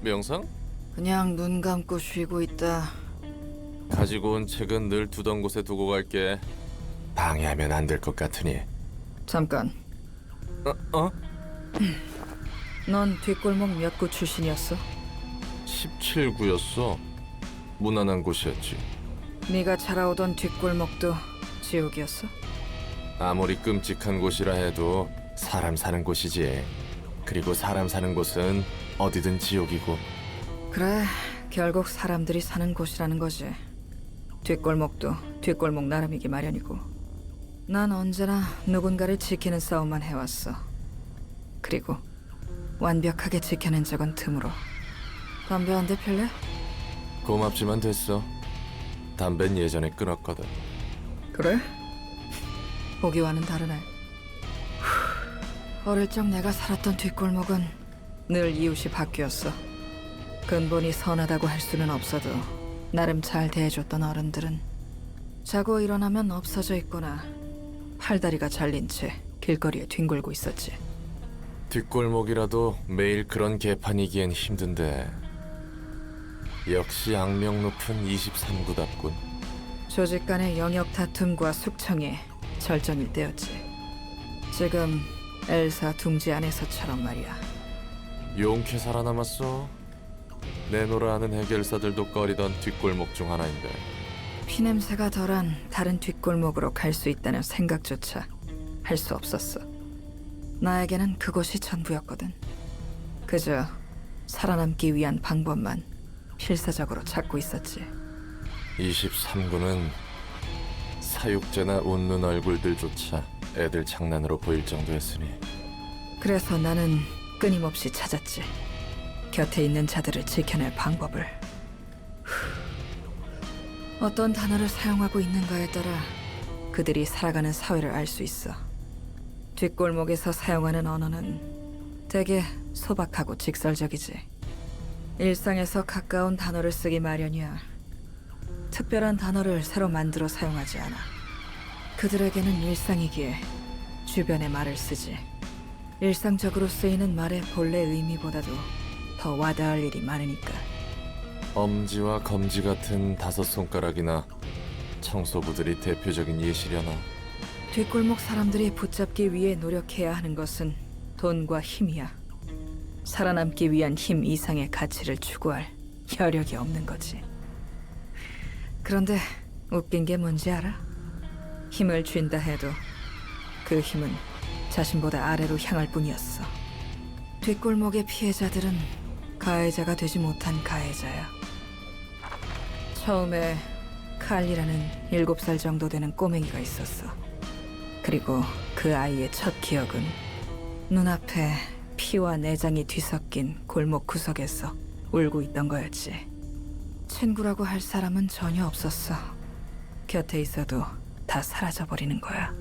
명상? 그냥 눈 감고 쉬고 있다. 가지고 온 책은 늘 두던 곳에 두고 갈게. 방해하면 안 될 것 같으니. 잠깐. 어? 넌 뒷골목 몇 구 출신이었어? 17구였어. 무난한 곳이었지. 네가 자라오던 뒷골목도 지옥이었어? 아무리 끔찍한 곳이라 해도 사람 사는 곳이지. 그리고 사람 사는 곳은 어디든 지옥이고. 그래, 결국 사람들이 사는 곳이라는 거지. 뒷골목도 뒷골목 나름이기 마련이고. 난 언제나 누군가를 지키는 싸움만 해왔어. 그리고 완벽하게 지켜낸 적은 드물어. 담배 한 대 필래? 고맙지만 됐어. 담배는 예전에 끊었거든. 그래? 보기와는 다르네. 어릴 적 내가 살았던 뒷골목은 늘 이웃이 바뀌었어. 근본이 선하다고 할 수는 없어도 나름 잘 대해줬던 어른들은 자고 일어나면 없어져 있거나 팔다리가 잘린 채 길거리에 뒹굴고 있었지. 뒷골목이라도 매일 그런 개판이기엔 힘든데. 역시 악명 높은 23구답군. 조직 간의 영역 다툼과 숙청이 절정일 때였지. 지금 엘사 둥지 안에서처럼 말이야. 용케 살아남았어. 내노라 하는 해결사들도 꺼리던 뒷골목 중 하나인데. 피냄새가 덜한 다른 뒷골목으로 갈 수 있다는 생각조차 할 수 없었어. 나에게는 그곳이 전부였거든. 그저 살아남기 위한 방법만 필사적으로 찾고 있었지. 23구는 사육제나 웃는 얼굴들조차 애들 장난으로 보일 정도였으니. 그래서 나는 끊임없이 찾았지. 곁에 있는 자들을 지켜낼 방법을. 어떤 단어를 사용하고 있는가에 따라 그들이 살아가는 사회를 알 수 있어. 뒷골목에서 사용하는 언어는 되게 소박하고 직설적이지. 일상에서 가까운 단어를 쓰기 마련이야. 특별한 단어를 새로 만들어 사용하지 않아. 그들에게는 일상이기에 주변의 말을 쓰지. 일상적으로 쓰이는 말의 본래 의미보다도 더 와닿을 일이 많으니까. 엄지와 검지 같은 5손가락이나 청소부들이 대표적인 예시려나. 뒷골목 사람들이 붙잡기 위해 노력해야 하는 것은 돈과 힘이야. 살아남기 위한 힘 이상의 가치를 추구할 여력이 없는 거지. 그런데 웃긴 게 뭔지 알아? 힘을 쥔다 해도 그 힘은 자신보다 아래로 향할 뿐이었어. 뒷골목의 피해자들은 가해자가 되지 못한 가해자야. 처음에 칼리라는 7살 정도 되는 꼬맹이가 있었어. 그리고 그 아이의 첫 기억은 눈앞에 피와 내장이 뒤섞인 골목 구석에서 울고 있던 거였지. 친구라고 할 사람은 전혀 없었어. 곁에 있어도 다 사라져버리는 거야.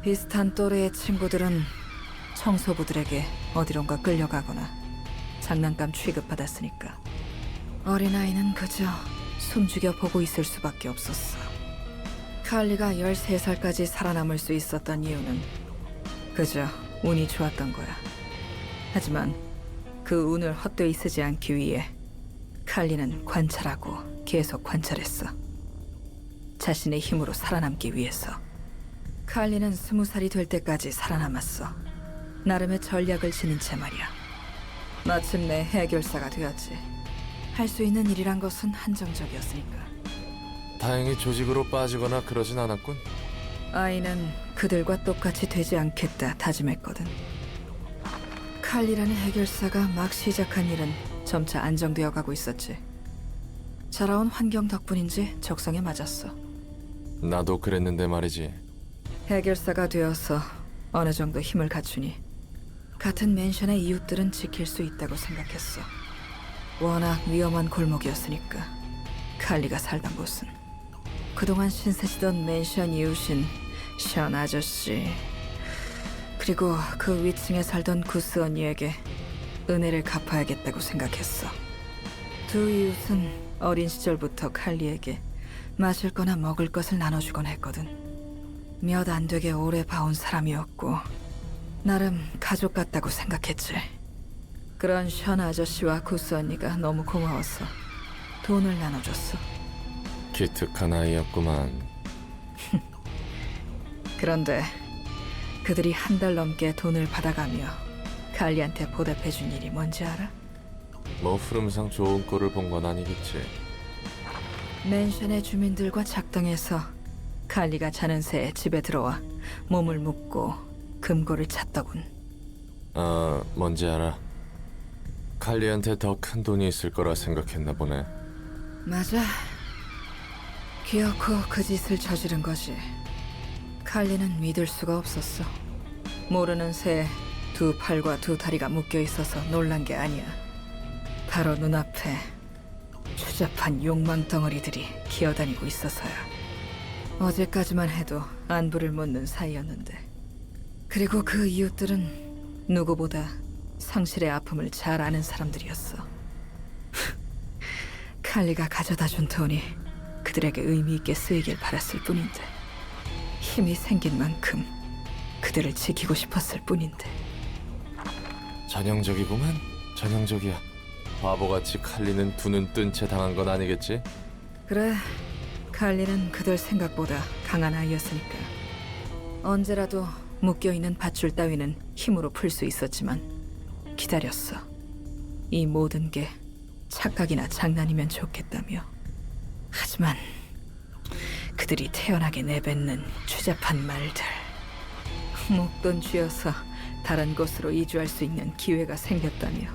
비슷한 또래의 친구들은 청소부들에게 어디론가 끌려가거나 장난감 취급받았으니까 어린아이는 그저 숨죽여 보고 있을 수밖에 없었어. 칼리가 13살까지 살아남을 수 있었던 이유는 그저 운이 좋았던 거야. 하지만 그 운을 헛되이 쓰지 않기 위해 칼리는 관찰하고 계속 관찰했어. 자신의 힘으로 살아남기 위해서. 칼리는 20살이 될 때까지 살아남았어. 나름의 전략을 지닌 채 말이야. 마침내 해결사가 되었지. 할 수 있는 일이란 것은 한정적이었으니까. 다행히 조직으로 빠지거나 그러진 않았군. 아이는 그들과 똑같이 되지 않겠다 다짐했거든. 칼리라는 해결사가 막 시작한 일은 점차 안정되어 가고 있었지. 자라온 환경 덕분인지 적성에 맞았어. 나도 그랬는데 말이지. 해결사가 되어서 어느 정도 힘을 갖추니 같은 맨션의 이웃들은 지킬 수 있다고 생각했어. 워낙 위험한 골목이었으니까. 칼리가 살던 곳은 그동안 신세지던 맨션 이웃인 션 아저씨, 그리고 그 위층에 살던 구스 언니에게 은혜를 갚아야겠다고 생각했어. 두 이웃은 어린 시절부터 칼리에게 마실 거나 먹을 것을 나눠주곤 했거든. 몇 안 되게 오래 봐온 사람이었고 나름 가족 같다고 생각했지. 그런 션 아저씨와 구스 언니가 너무 고마워서 돈을 나눠줬어. 기특한 아이였구만. 그런데 그들이 한 달 넘게 돈을 받아가며 칼리한테 보답해준 일이 뭔지 알아? 뭐 흐름상 좋은 꼴을 본 건 아니겠지. 맨션의 주민들과 작당해서 칼리가 자는 새에 집에 들어와 몸을 묶고 금고를 찾더군. 아, 뭔지 알아. 칼리한테 더 큰 돈이 있을 거라 생각했나 보네. 맞아. 기어코 그 짓을 저지른 거지. 칼리는 믿을 수가 없었어. 모르는 새에 두 팔과 두 다리가 묶여 있어서 놀란 게 아니야. 바로 눈앞에 추잡한 욕망 덩어리들이 기어다니고 있어서야. 어제까지만 해도 안부를 묻는 사이였는데. 그리고 그 이웃들은 누구보다 상실의 아픔을 잘 아는 사람들이었어. 칼리가 가져다 준 돈이 그들에게 의미 있게 쓰이길 바랐을 뿐인데, 힘이 생긴 만큼 그들을 지키고 싶었을 뿐인데. 전형적이구만. 전형적이야. 바보같이 칼리는 두 눈 뜬 채 당한 건 아니겠지? 그래, 칼리는 그들 생각보다 강한 아이였으니까. 언제라도 묶여있는 밧줄 따위는 힘으로 풀 수 있었지만 기다렸어. 이 모든 게 착각이나 장난이면 좋겠다며. 하지만 그들이 태연하게 내뱉는 추잡한 말들, 목돈 쥐어서 다른 곳으로 이주할 수 있는 기회가 생겼다며.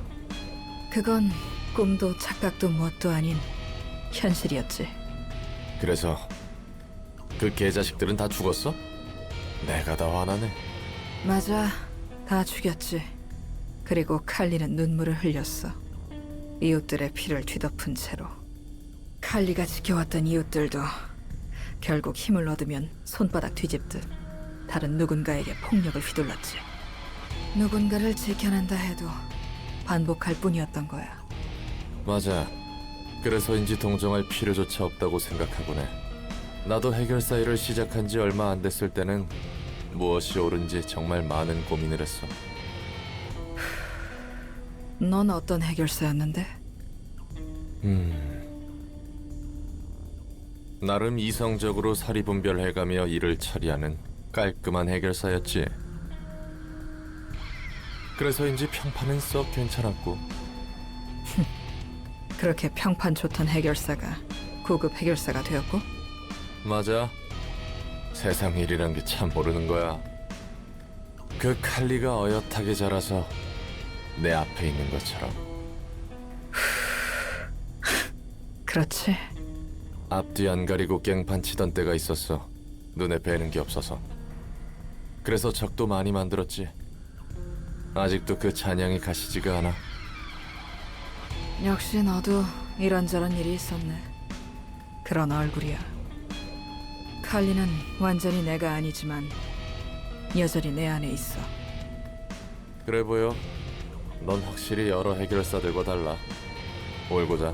그건 꿈도 착각도 뭣도 아닌 현실이었지. 그래서 그 개자식들은 다 죽었어? 내가 다 화나네. 맞아, 다 죽였지. 그리고 칼리는 눈물을 흘렸어. 이웃들의 피를 뒤덮은 채로. 칼리가 지켜왔던 이웃들도 결국 힘을 얻으면 손바닥 뒤집듯 다른 누군가에게 폭력을 휘둘렀지. 누군가를 지켜낸다 해도 반복할 뿐이었던 거야. 맞아. 그래서인지 동정할 필요조차 없다고 생각하곤 해. 나도 해결사 일을 시작한 지 얼마 안 됐을 때는 무엇이 옳은지 정말 많은 고민을 했어. 넌 어떤 해결사였는데? 나름 이성적으로 사리분별해가며 일을 처리하는 깔끔한 해결사였지. 그래서인지 평판은 썩 괜찮았고. 그렇게 평판 좋던 해결사가 고급 해결사가 되었고? 맞아. 세상 일이란 게 참 모르는 거야. 그 칼리가 어엿하게 자라서 내 앞에 있는 것처럼. 그렇지. 앞뒤 안 가리고 깽판 치던 때가 있었어. 눈에 뵈는 게 없어서. 그래서 적도 많이 만들었지. 아직도 그 잔향이 가시지가 않아. 역시 너도 이런저런 일이 있었네. 그런 얼굴이야. 칼리는 완전히 내가 아니지만 여전히 내 안에 있어. 그래 보여. 넌 확실히 여러 해결사들과 달라. 올고자.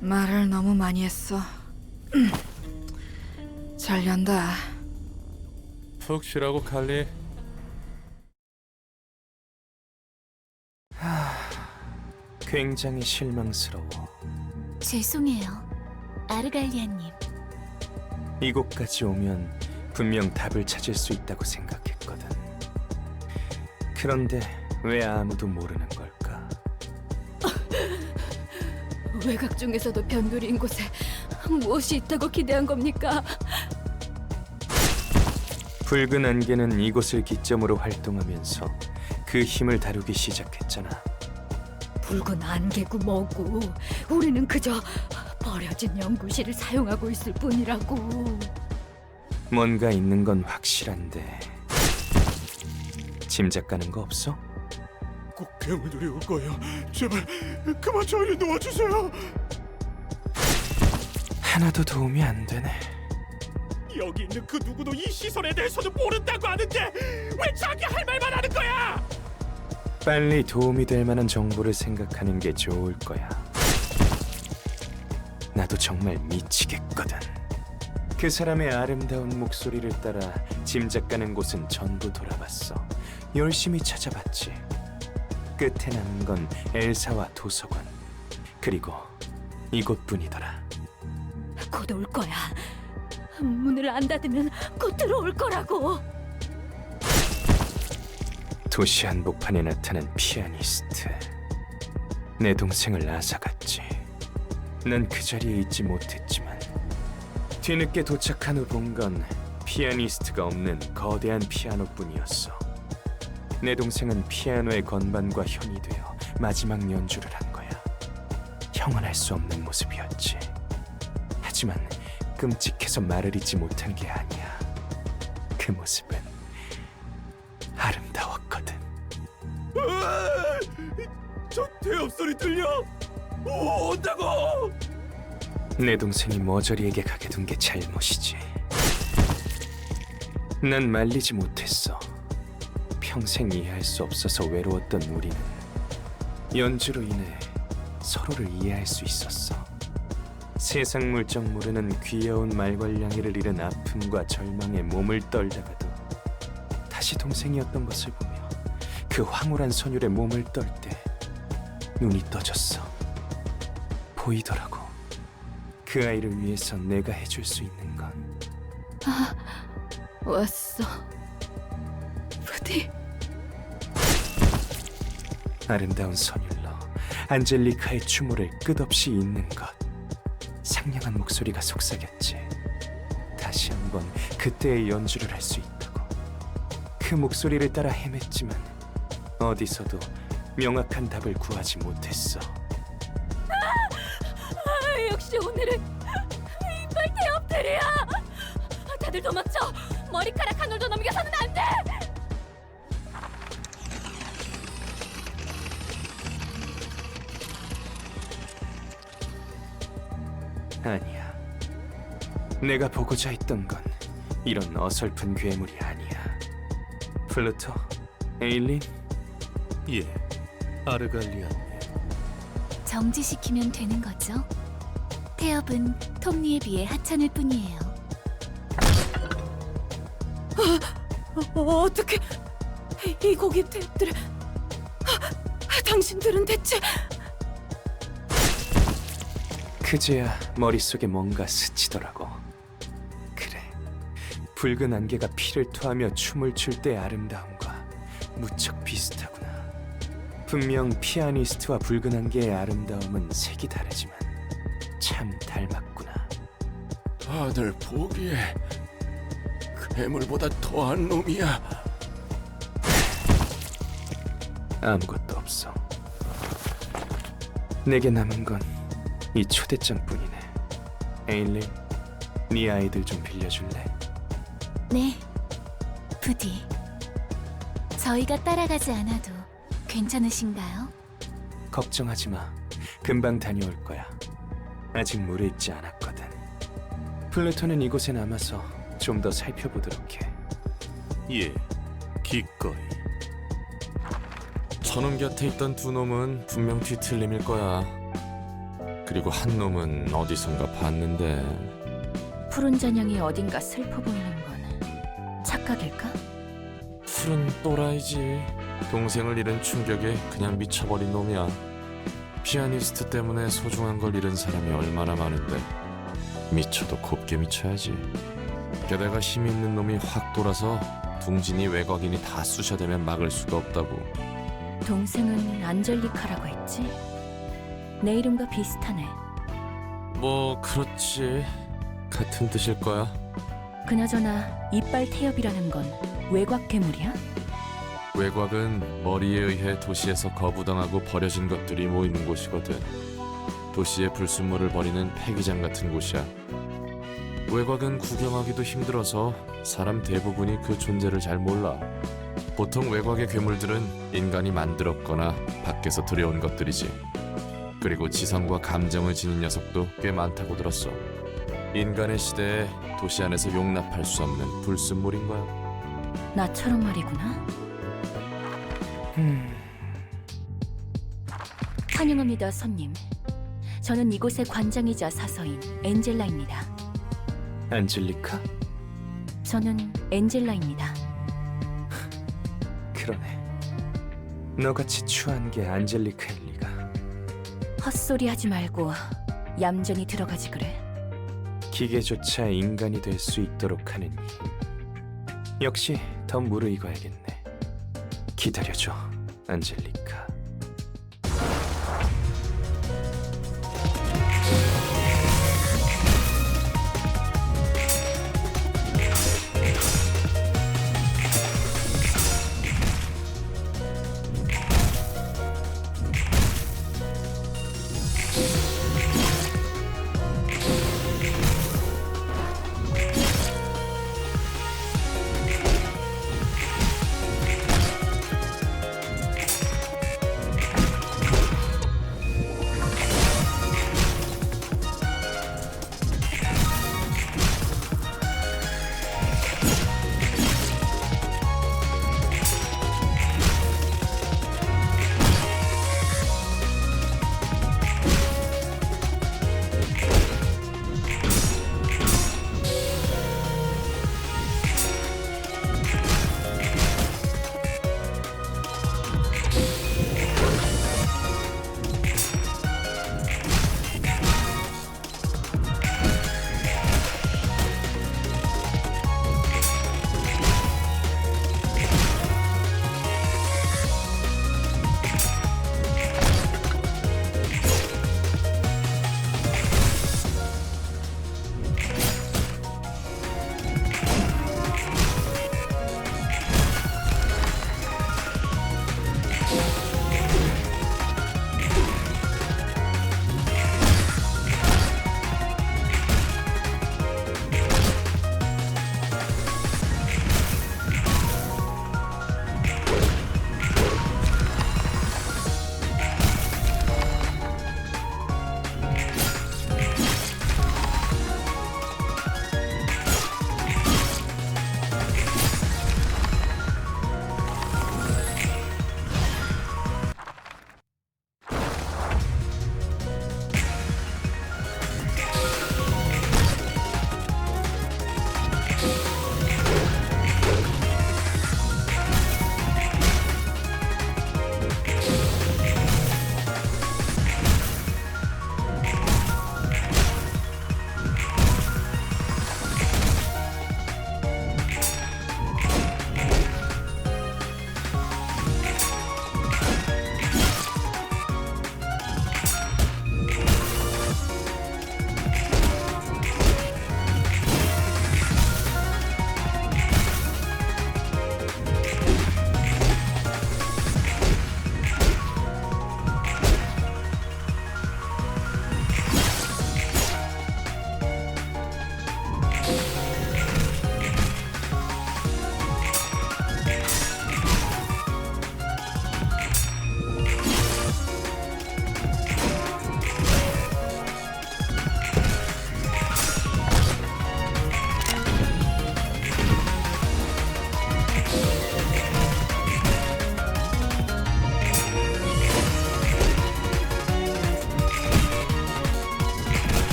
말을 너무 많이 했어. 잘 연다. 푹 쉬라고, 칼리. 굉장히 실망스러워. 죄송해요, 아르갈리아님. 이곳까지 오면 분명 답을 찾을 수 있다고 생각했거든. 그런데 왜 아무도 모르는 걸까? 외곽 중에서도 변두리인 곳에 무엇이 있다고 기대한 겁니까? 붉은 안개는 이곳을 기점으로 활동하면서 그 힘을 다루기 시작했잖아. 붉은 안개고 뭐고 우리는 그저 버려진 연구실을 사용하고 있을 뿐이라고. 뭔가 있는 건 확실한데 짐작 가는 거 없어? 꼭 괴물들이 올 거예요. 제발 그만 저희를 놓아주세요. 하나도 도움이 안 되네. 여기 있는 그 누구도 이 시설에 대해서는 모른다고 하는데 왜 자기 할 말만 하는 거야? 빨리 도움이 될 만한 정보를 생각하는 게 좋을 거야. 나도 정말 미치겠거든. 그 사람의 아름다운 목소리를 따라 짐작 가는 곳은 전부 돌아봤어. 열심히 찾아봤지. 끝에 남은 건 엘사와 도서관, 그리고 이곳뿐이더라. 곧 올 거야. 문을 안 닫으면 곧 들어올 거라고. 도시 한복판에 나타난 피아니스트. 내 동생을 앗아갔지. 난 그 자리에 있지 못했지만 뒤늦게 도착한 후 본 건 피아니스트가 없는 거대한 피아노뿐이었어. 내 동생은 피아노의 건반과 현이 되어 마지막 연주를 한 거야. 형언할 수 없는 모습이었지. 하지만 끔찍해서 말을 잇지 못한 게 아니야. 그 모습은 아름다웠거든. 저 대업 소리 들려? 온다고! 내 동생이 머저리에게 가게 둔 게 잘못이지. 난 말리지 못했어. 평생 이해할 수 없어서 외로웠던 우리는 연주로 인해 서로를 이해할 수 있었어. 세상 물정 모르는 귀여운 말괄량이를 잃은 아픔과 절망에 몸을 떨다가도 다시 동생이었던 것을 보며 그 황홀한 선율에 몸을 떨 때 눈이 떠졌어. 보이더라고. 그 아이를 위해서 내가 해줄 수 있는 건. 왔어. 부디. 아름다운 선율로 안젤리카의 추모를 끝없이 잇는 것. 상냥한 목소리가 속삭였지. 다시 한번 그때의 연주를 할 수 있다고. 그 목소리를 따라 헤맸지만 어디서도 명확한 답을 구하지 못했어. 역시 오늘은 이빨 태엽들이야. 다들 도망쳐. 머리카락 한 올도 넘겨서는 안 돼. 아니야. 내가 보고자 했던 건 이런 어설픈 괴물이 아니야. 플루토, 에일린, 예, 아르갈리아님. 정지시키면 되는 거죠? 태엽은 톱니에 비해 하찮을 뿐이에요. 어떻게 이 고깃들을 당신들은 대체 그제야 머릿속에 뭔가 스치더라고. 그래, 붉은 안개가 피를 토하며 춤을 출 때 아름다움과 무척 비슷하구나. 분명 피아니스트와 붉은 안개의 아름다움은 색이 다르지만 참 닮았구나. 다들 보기에 괴물보다 더한 놈이야. 아무것도 없어. 내게 남은 건 이 초대장뿐이네. 에일린, 네 아이들 좀 빌려줄래? 네, 부디. 저희가 따라가지 않아도 괜찮으신가요? 걱정하지 마. 금방 다녀올 거야. 아직 물에 있지 않았거든. 플루토는 이곳에 남아서 좀 더 살펴보도록 해. 예, 기꺼이. 저놈 곁에 있던 두 놈은 분명 뒤틀림일 거야. 그리고 한 놈은 어디선가 봤는데. 푸른 잔향이 어딘가 슬퍼 보이는 건 착각일까? 푸른 또라이지. 동생을 잃은 충격에 그냥 미쳐버린 놈이야. 피아니스트 때문에 소중한 걸 잃은 사람이 얼마나 많은데 미쳐도 곱게 미쳐야지. 게다가 힘 있는 놈이 확 돌아서 둥진이 외곽인이 다 쑤셔대면 막을 수가 없다고. 동생은 안젤리카라고 했지? 내 이름과 비슷하네. 뭐 그렇지. 같은 뜻일 거야. 그나저나 이빨 태엽이라는 건 외곽 괴물이야? 외곽은 머리에 의해 도시에서 거부당하고 버려진 것들이 모이는 곳이거든. 도시의 불순물을 버리는 폐기장 같은 곳이야. 외곽은 구경하기도 힘들어서 사람 대부분이 그 존재를 잘 몰라. 보통 외곽의 괴물들은 인간이 만들었거나 밖에서 들여온 것들이지. 그리고 지성과 감정을 지닌 녀석도 꽤 많다고 들었어. 인간의 시대에 도시 안에서 용납할 수 없는 불순물인 거야. 나처럼 말이구나. 환영합니다, 손님. 저는 이곳의 관장이자 사서인 엔젤라입니다. 안젤리카? 저는 엔젤라입니다. 그러네. 너같이 추한 게 안젤리카일 리가. 헛소리 하지 말고 얌전히 들어가지 그래. 기계조차 인간이 될 수 있도록 하는 힘. 역시 더 무르익어야겠네. 기다려줘, 안젤리카.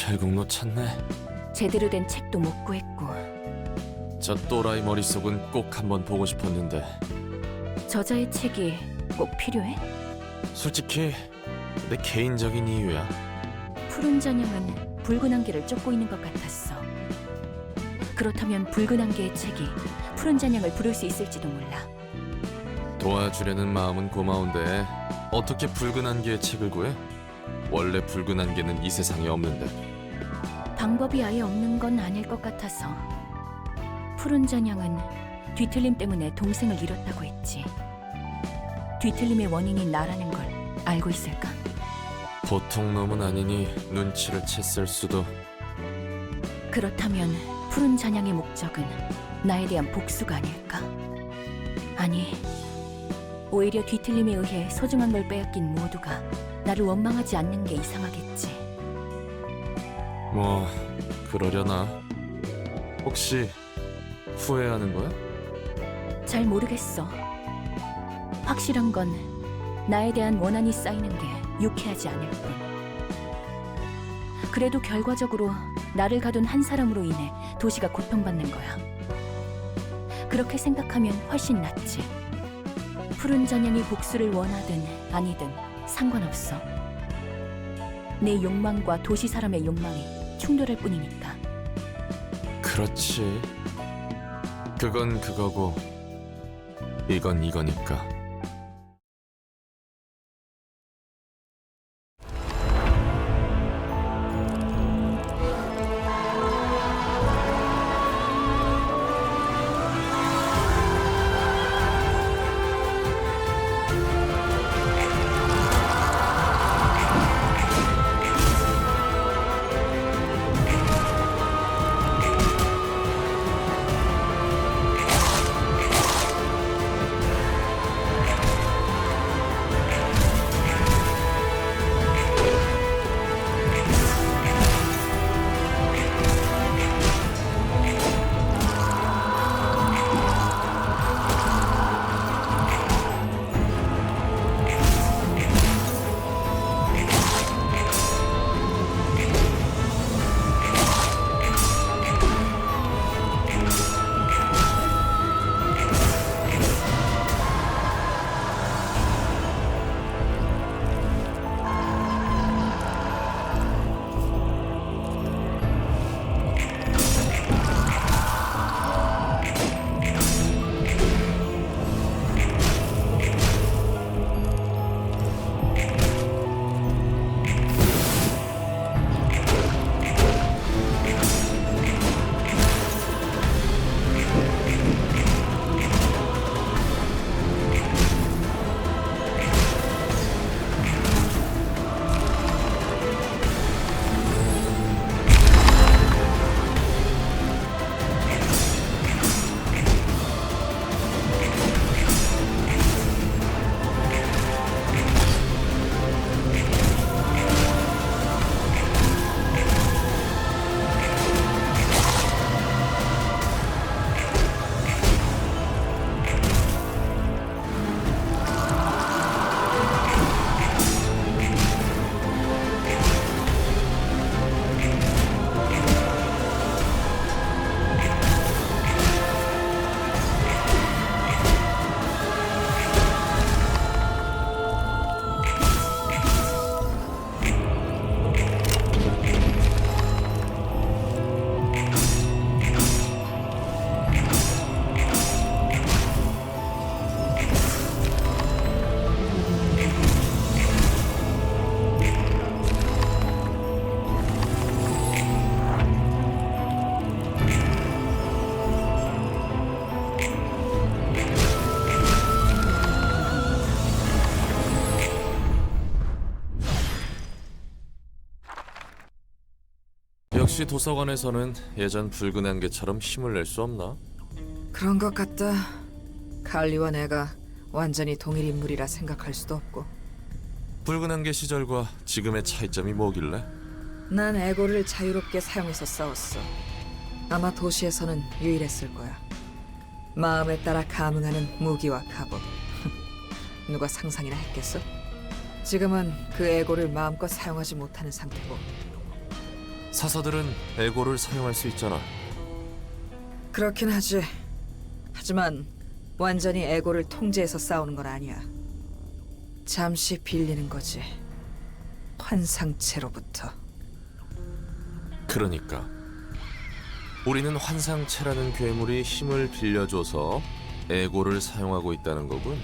결국 놓쳤네. 제대로 된 책도 못 구했고 저 또라이 머릿속은 꼭 한번 보고 싶었는데 저자의 책이 꼭 필요해? 솔직히 내 개인적인 이유야. 푸른 잔향은 붉은 안개를 쫓고 있는 것 같았어. 그렇다면 붉은 안개의 책이 푸른 잔향을 부를 수 있을지도 몰라. 도와주려는 마음은 고마운데 어떻게 붉은 안개의 책을 구해? 원래 붉은 안개는 이 세상에 없는데. 방법이 아예 없는 건 아닐 것 같아서. 푸른 잔향은 뒤틀림 때문에 동생을 잃었다고 했지. 뒤틀림의 원인이 나라는 걸 알고 있을까? 보통 놈은 아니니 눈치를 챘을 수도. 그렇다면 푸른 잔향의 목적은 나에 대한 복수가 아닐까? 아니, 오히려 뒤틀림에 의해 소중한 걸 빼앗긴 모두가 나를 원망하지 않는 게 이상하겠지. 뭐 그러려나? 혹시 후회하는 거야? 잘 모르겠어. 확실한 건 나에 대한 원한이 쌓이는 게 유쾌하지 않을 뿐. 그래도 결과적으로 나를 가둔 한 사람으로 인해 도시가 고통받는 거야. 그렇게 생각하면 훨씬 낫지. 푸른 잔향이 복수를 원하든 아니든 상관없어. 내 욕망과 도시 사람의 욕망이 충돌할 뿐이니까. 그렇지. 그건 그거고 이건 이거니까. 역시 도서관에서는 예전 붉은 안개처럼 힘을 낼 수 없나? 그런 것 같다. 칼리와 내가 완전히 동일 인물이라 생각할 수도 없고. 붉은 안개 시절과 지금의 차이점이 뭐길래? 난 에고를 자유롭게 사용해서 싸웠어. 아마 도시에서는 유일했을 거야. 마음에 따라 감응하는 무기와 갑옷. 누가 상상이나 했겠어? 지금은 그 에고를 마음껏 사용하지 못하는 상태고 사사들은 에고를 사용할 수 있잖아. 그렇긴 하지. 하지만 완전히 에고를 통제해서 싸우는 건 아니야. 잠시 빌리는 거지. 환상체로부터. 그러니까 우리는 환상체라는 괴물이 힘을 빌려줘서 에고를 사용하고 있다는 거군.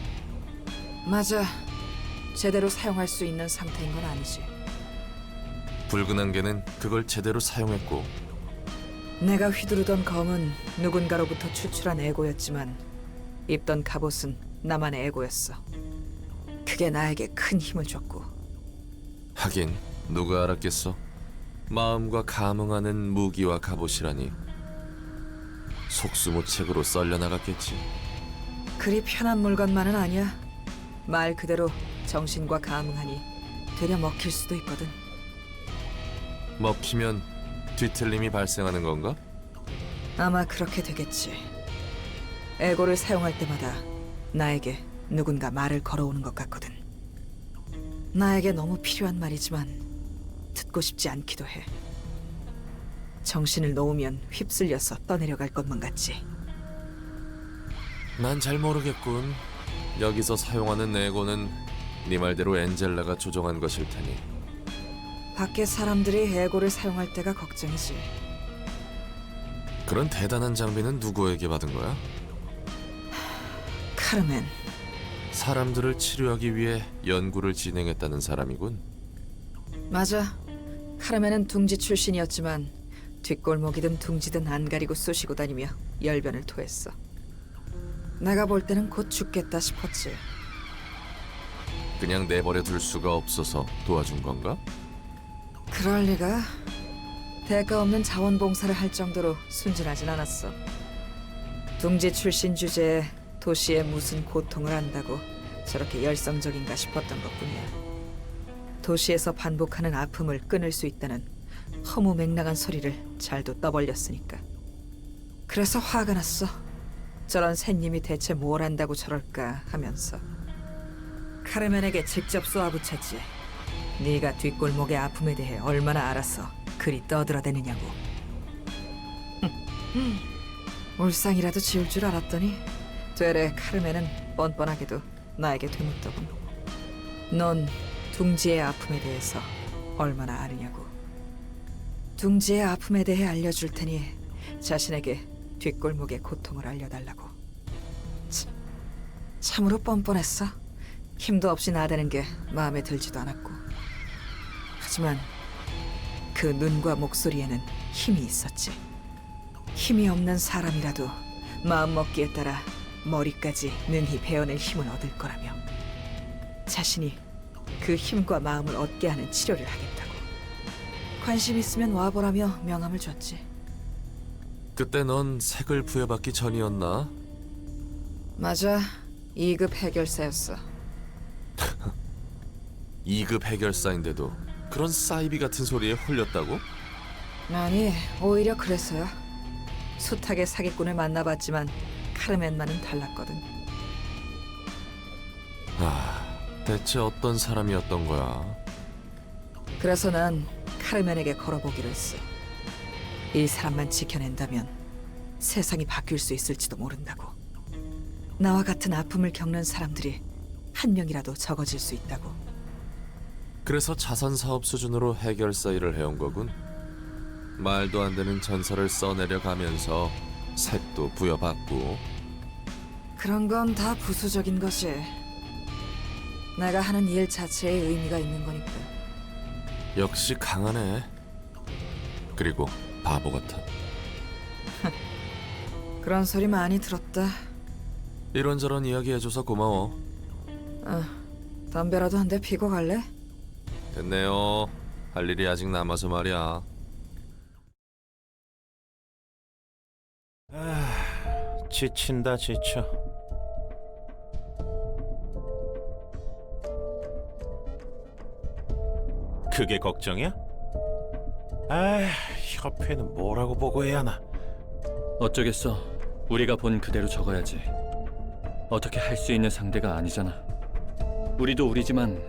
맞아. 제대로 사용할 수 있는 상태인 건 아니지. 붉은 안개는 그걸 제대로 사용했고, 내가 휘두르던 검은 누군가로부터 추출한 에고였지만 입던 갑옷은 나만의 에고였어. 그게 나에게 큰 힘을 줬고. 하긴 누가 알았겠어. 마음과 감응하는 무기와 갑옷이라니. 속수무책으로 썰려나갔겠지. 그리 편한 물건만은 아니야. 말 그대로 정신과 감응하니 되려 먹힐 수도 있거든. 먹히면 뒤틀림이 발생하는 건가? 아마 그렇게 되겠지. 에고를 사용할 때마다 나에게 누군가 말을 걸어오는 것 같거든. 나에게 너무 필요한 말이지만 듣고 싶지 않기도 해. 정신을 놓으면 휩쓸려서 떠내려갈 것만 같지. 난 잘 모르겠군. 여기서 사용하는 에고는 네 말대로 엔젤라가 조종한 것일 테니. 밖에 사람들이 에고를 사용할 때가 걱정이지. 그런 대단한 장비는 누구에게 받은 거야? 카르멘. 사람들을 치료하기 위해 연구를 진행했다는 사람이군. 맞아. 카르멘은 둥지 출신이었지만 뒷골목이든 둥지든 안 가리고 쑤시고 다니며 열변을 토했어. 내가 볼 때는 곧 죽겠다 싶었지. 그냥 내버려 둘 수가 없어서 도와준 건가? 그럴 리가. 대가 없는 자원봉사를 할 정도로 순진하진 않았어. 둥지 출신 주제에 도시의 무슨 고통을 안다고 저렇게 열성적인가 싶었던 것뿐이야. 도시에서 반복하는 아픔을 끊을 수 있다는 허무맹랑한 소리를 잘도 떠벌렸으니까. 그래서 화가 났어. 저런 새님이 대체 뭘 안다고 저럴까 하면서. 카르멘에게 직접 쏘아붙였지. 네가 뒷골목의 아픔에 대해 얼마나 알아서 그리 떠들어대느냐고. 울상이라도 지울 줄 알았더니 되레 카르멘은 뻔뻔하게도 나에게 되묻더군. 넌 둥지의 아픔에 대해서 얼마나 아느냐고. 둥지의 아픔에 대해 알려줄 테니 자신에게 뒷골목의 고통을 알려달라고. 참으로 뻔뻔했어. 힘도 없이 나대는 게 마음에 들지도 않았고. 하지만 그 눈과 목소리에는 힘이 있었지. 힘이 없는 사람이라도 마음먹기에 따라 머리까지 능히 베어낼 힘을 얻을 거라며 자신이 그 힘과 마음을 얻게 하는 치료를 하겠다고. 관심 있으면 와보라며 명함을 줬지. 그때 넌 색을 부여받기 전이었나? 맞아. 2급 해결사였어. 2급 해결사인데도 그런 사이비 같은 소리에 홀렸다고? 아니, 오히려 그랬어요. 숱하게 사기꾼을 만나봤지만 카르멘만은 달랐거든. 대체 어떤 사람이었던 거야? 그래서 난 카르멘에게 걸어보기로 했어. 이 사람만 지켜낸다면 세상이 바뀔 수 있을지도 모른다고. 나와 같은 아픔을 겪는 사람들이 한 명이라도 적어질 수 있다고. 그래서 자선 사업 수준으로 해결사 일을 해온 거군. 말도 안 되는 전설을 써내려 가면서 색도 부여받고. 그런 건 다 부수적인 것이. 내가 하는 일 자체에 의미가 있는 거니까. 역시 강하네. 그리고 바보 같아. 그런 소리 많이 들었다. 이런저런 이야기 해줘서 고마워. 담배라도 한 대 피고 갈래? 됐네요. 할 일이 아직 남아서 말이야. 지친다 지쳐. 그게 걱정이야? 협회는 뭐라고 보고해야 하나? 어쩌겠어. 우리가 본 그대로 적어야지. 어떻게 할 수 있는 상대가 아니잖아. 우리도 우리지만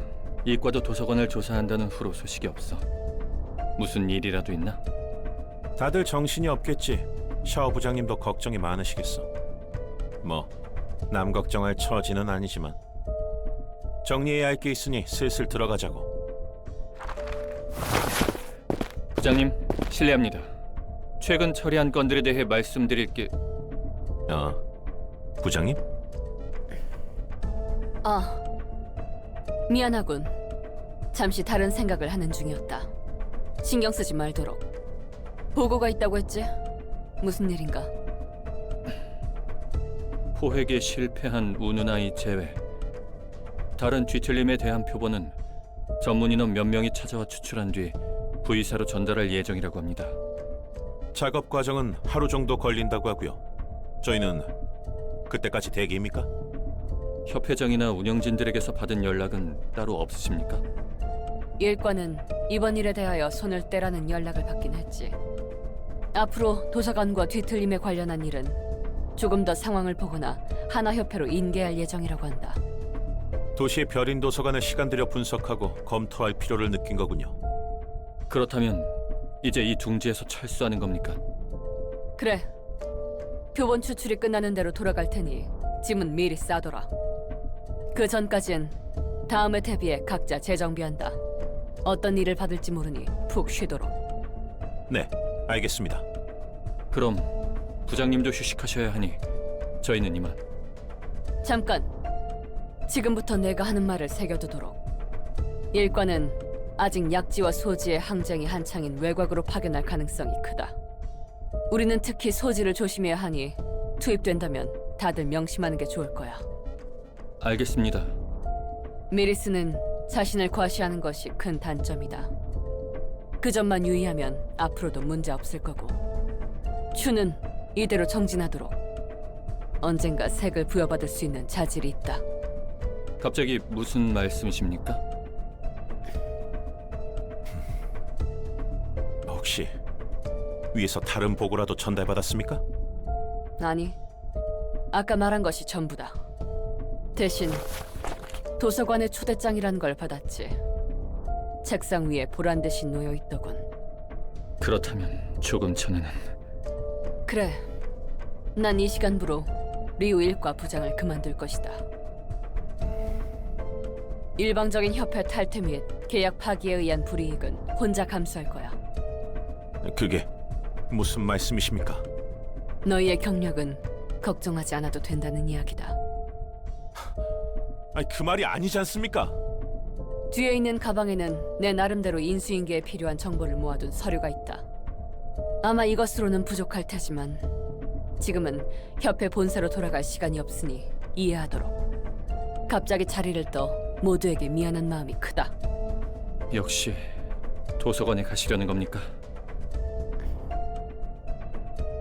이과도 도서관을 조사한다는 후로 소식이 없어. 무슨 일이라도 있나? 다들 정신이 없겠지. 샤오 부장님도 걱정이 많으시겠어. 뭐 남 걱정할 처지는 아니지만 정리해야 할 게 있으니 슬슬 들어가자고. 부장님, 실례합니다. 최근 처리한 건들에 대해 말씀드릴 게 부장님? 미안하군. 잠시 다른 생각을 하는 중이었다. 신경 쓰지 말도록. 보고가 있다고 했지? 무슨 일인가? 포획에 실패한 우누나이 제외 다른 뒤틀림에 대한 표본은 전문인원 몇 명이 찾아와 추출한 뒤 V사로 전달할 예정이라고 합니다. 작업 과정은 하루 정도 걸린다고 하고요. 저희는 그때까지 대기입니까? 협회장이나 운영진들에게서 받은 연락은 따로 없으십니까? 일과는 이번 일에 대하여 손을 떼라는 연락을 받긴 했지. 앞으로 도서관과 뒤틀림에 관련한 일은 조금 더 상황을 보거나 하나협회로 인계할 예정이라고 한다. 도시의 별인 도서관을 시간 들여 분석하고 검토할 필요를 느낀 거군요. 그렇다면 이제 이 둥지에서 철수하는 겁니까? 그래. 표본 추출이 끝나는 대로 돌아갈 테니 짐은 미리 싸둬라. 그 전까진 다음에 대비해 각자 재정비한다. 어떤 일을 받을지 모르니 푹 쉬도록. 네, 알겠습니다. 그럼 부장님도 휴식하셔야 하니 저희는 이만. 잠깐. 지금부터 내가 하는 말을 새겨두도록. 일과는 아직 약지와 소지의 항쟁이 한창인 외곽으로 파견할 가능성이 크다. 우리는 특히 소지를 조심해야 하니 투입된다면 다들 명심하는 게 좋을 거야. 알겠습니다. 미리스는 자신을 과시하는 것이 큰 단점이다. 그 점만 유의하면 앞으로도 문제 없을 거고. 추는 이대로 정진하도록. 언젠가 색을 부여받을 수 있는 자질이 있다. 갑자기 무슨 말씀이십니까? 혹시 위에서 다른 보고라도 전달받았습니까? 아니, 아까 말한 것이 전부다. 대신 도서관의 초대장이란 걸 받았지. 책상 위에 보란 듯이 놓여 있더군. 그렇다면 조금 전에는 그래, 난 이 시간부로 리우 일과 부장을 그만둘 것이다. 일방적인 협회 탈퇴 및 계약 파기에 의한 불이익은 혼자 감수할 거야. 그게 무슨 말씀이십니까? 너희의 경력은 걱정하지 않아도 된다는 이야기다. 아니, 그 말이 아니지 않습니까? 뒤에 있는 가방에는 내 나름대로 인수인계에 필요한 정보를 모아둔 서류가 있다. 아마 이것으로는 부족할 테지만 지금은 협회 본사로 돌아갈 시간이 없으니 이해하도록. 갑자기 자리를 떠 모두에게 미안한 마음이 크다. 역시 도서관에 가시려는 겁니까?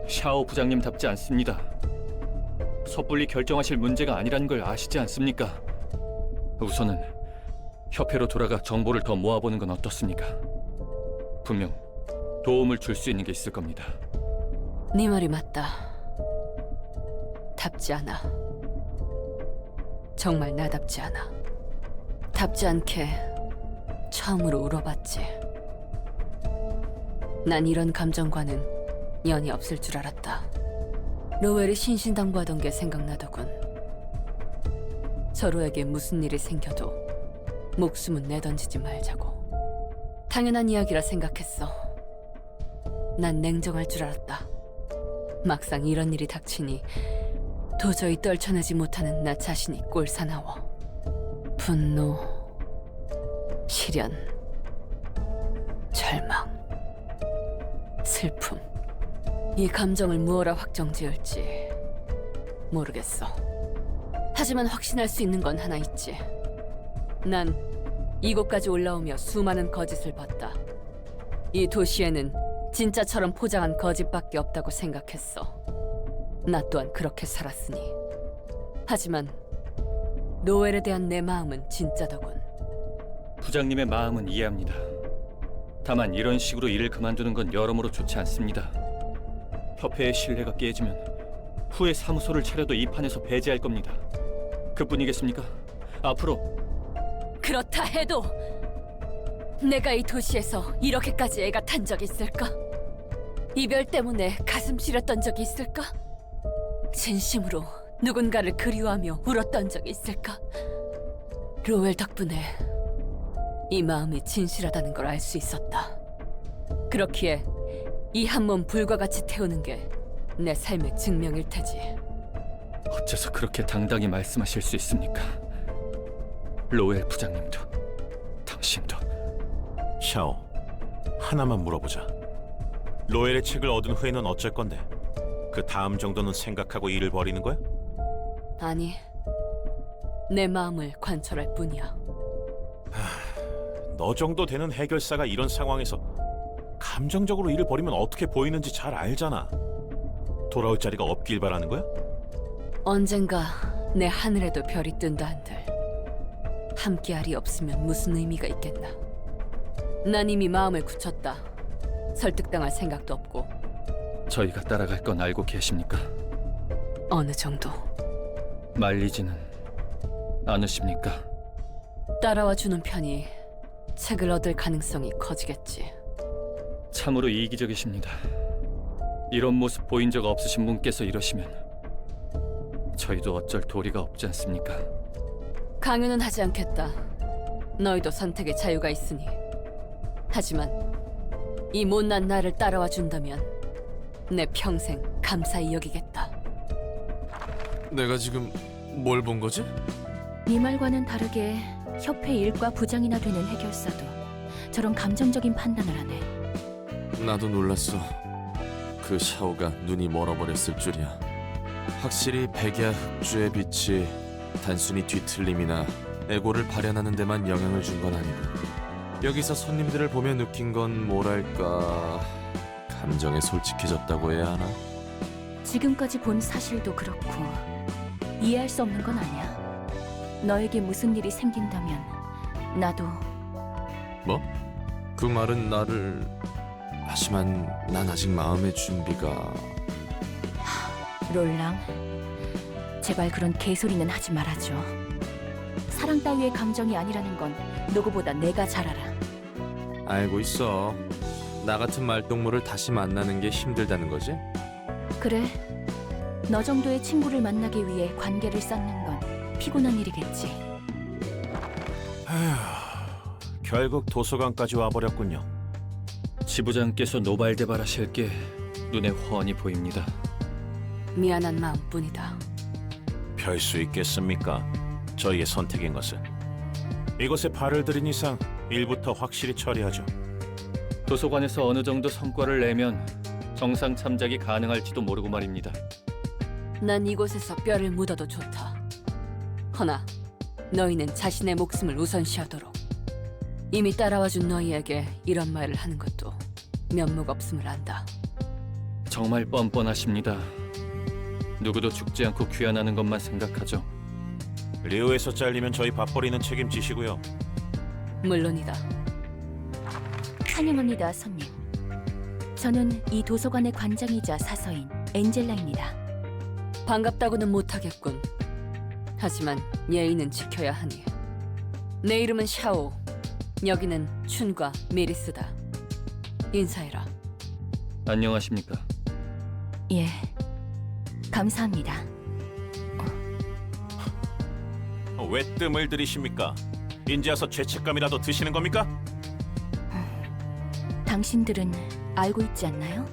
샤오 부장님답지 않습니다. 섣불리 결정하실 문제가 아니라는 걸 아시지 않습니까? 우선은 협회로 돌아가 정보를 더 모아보는 건 어떻습니까? 분명 도움을 줄 수 있는 게 있을 겁니다. 네 말이 맞다. 답지 않아. 정말 나답지 않아. 답지 않게 처음으로 울어봤지. 난 이런 감정과는 연이 없을 줄 알았다. 로웰이 신신당부하던 게 생각나더군. 서로에게 무슨 일이 생겨도 목숨은 내던지지 말자고. 당연한 이야기라 생각했어. 난 냉정할 줄 알았다. 막상 이런 일이 닥치니 도저히 떨쳐내지 못하는 나 자신이 꼴사나워. 분노, 시련, 절망, 슬픔. 이 감정을 무엇라 확정지을지 모르겠어. 하지만 확신할 수 있는 건 하나 있지. 난 이곳까지 올라오며 수많은 거짓을 봤다. 이 도시에는 진짜처럼 포장한 거짓밖에 없다고 생각했어. 나 또한 그렇게 살았으니. 하지만 노엘에 대한 내 마음은 진짜더군. 부장님의 마음은 이해합니다. 다만 이런 식으로 일을 그만두는 건 여러모로 좋지 않습니다. 협회의 신뢰가 깨지면 후에 사무소를 차려도 이 판에서 배제할 겁니다. 그뿐이겠습니까? 앞으로 그렇다 해도 내가 이 도시에서 이렇게까지 애가 탄 적 있을까? 이별 때문에 가슴 시렸던 적이 있을까? 진심으로 누군가를 그리워하며 울었던 적이 있을까? 로웰 덕분에 이 마음이 진실하다는 걸 알 수 있었다. 그렇기에 이 한 몸 불과 같이 태우는 게 내 삶의 증명일 테지. 어째서 그렇게 당당히 말씀하실 수 있습니까? 로엘 부장님도 당신도. 샤오, 하나만 물어보자. 로엘의 책을 얻은 후에는 어쩔 건데? 그 다음 정도는 생각하고 일을 벌이는 거야? 아니, 내 마음을 관철할 뿐이야. 너 정도 되는 해결사가 이런 상황에서 감정적으로 일을 벌이면 어떻게 보이는지 잘 알잖아. 돌아올 자리가 없길 바라는 거야? 언젠가 내 하늘에도 별이 뜬다 한들 함께할이 없으면 무슨 의미가 있겠나. 난 이미 마음을 굳혔다. 설득당할 생각도 없고. 저희가 따라갈 건 알고 계십니까? 어느 정도. 말리지는 않으십니까? 따라와 주는 편이 책을 얻을 가능성이 커지겠지. 참으로 이기적이십니다. 이런 모습 보인 적 없으신 분께서 이러시면 저희도 어쩔 도리가 없지 않습니까? 강요는 하지 않겠다. 너희도 선택의 자유가 있으니. 하지만 이 못난 나를 따라와 준다면 내 평생 감사히 여기겠다. 내가 지금 뭘 본 거지? 네 말과는 다르게 협회 일과 부장이나 되는 해결사도 저런 감정적인 판단을 하네. 나도 놀랐어. 그 샤오가 눈이 멀어버렸을 줄이야. 확실히 백야 흑주의 빛이 단순히 뒤틀림이나 애고를 발현하는 데만 영향을 준 건 아니고, 여기서 손님들을 보며 느낀 건 뭐랄까, 감정에 솔직해졌다고 해야 하나? 지금까지 본 사실도 그렇고 이해할 수 없는 건 아니야. 너에게 무슨 일이 생긴다면 나도. 뭐? 그 말은 나를... 하지만 난 아직 마음의 준비가... 롤랑, 제발 그런 개소리는 하지 말아줘. 사랑 따위의 감정이 아니라는 건 누구보다 내가 잘 알아. 알고 있어. 나 같은 말동무를 다시 만나는 게 힘들다는 거지? 그래, 너 정도의 친구를 만나기 위해 관계를 쌓는 건 피곤한 일이겠지. 결국 도서관까지 와버렸군요. 지부장께서 노발대발하실 게 눈에 훤히 보입니다. 미안한 마음뿐이다. 별 수 있겠습니까? 저희의 선택인 것을. 이곳에 발을 들인 이상 일부터 확실히 처리하죠. 도서관에서 어느 정도 성과를 내면 정상 참작이 가능할지도 모르고 말입니다. 난 이곳에서 뼈를 묻어도 좋다. 허나 너희는 자신의 목숨을 우선시하도록. 이미 따라와준 너희에게 이런 말을 하는 것도 면목 없음을 안다. 정말 뻔뻔하십니다. 누구도 죽지 않고 귀환하는 것만 생각하죠. 리오에서 잘리면 저희 밥벌이는 책임지시고요. 물론이다. 환영합니다, 손님. 저는 이 도서관의 관장이자 사서인 엔젤라입니다. 반갑다고는 못하겠군. 하지만 예의는 지켜야 하니. 내 이름은 샤오. 여기는 춘과 메리스다. 인사해라. 안녕하십니까? 예, 감사합니다. 왜 뜸을 들이십니까? 인제 와서 죄책감이라도 드시는 겁니까? 당신들은 알고 있지 않나요?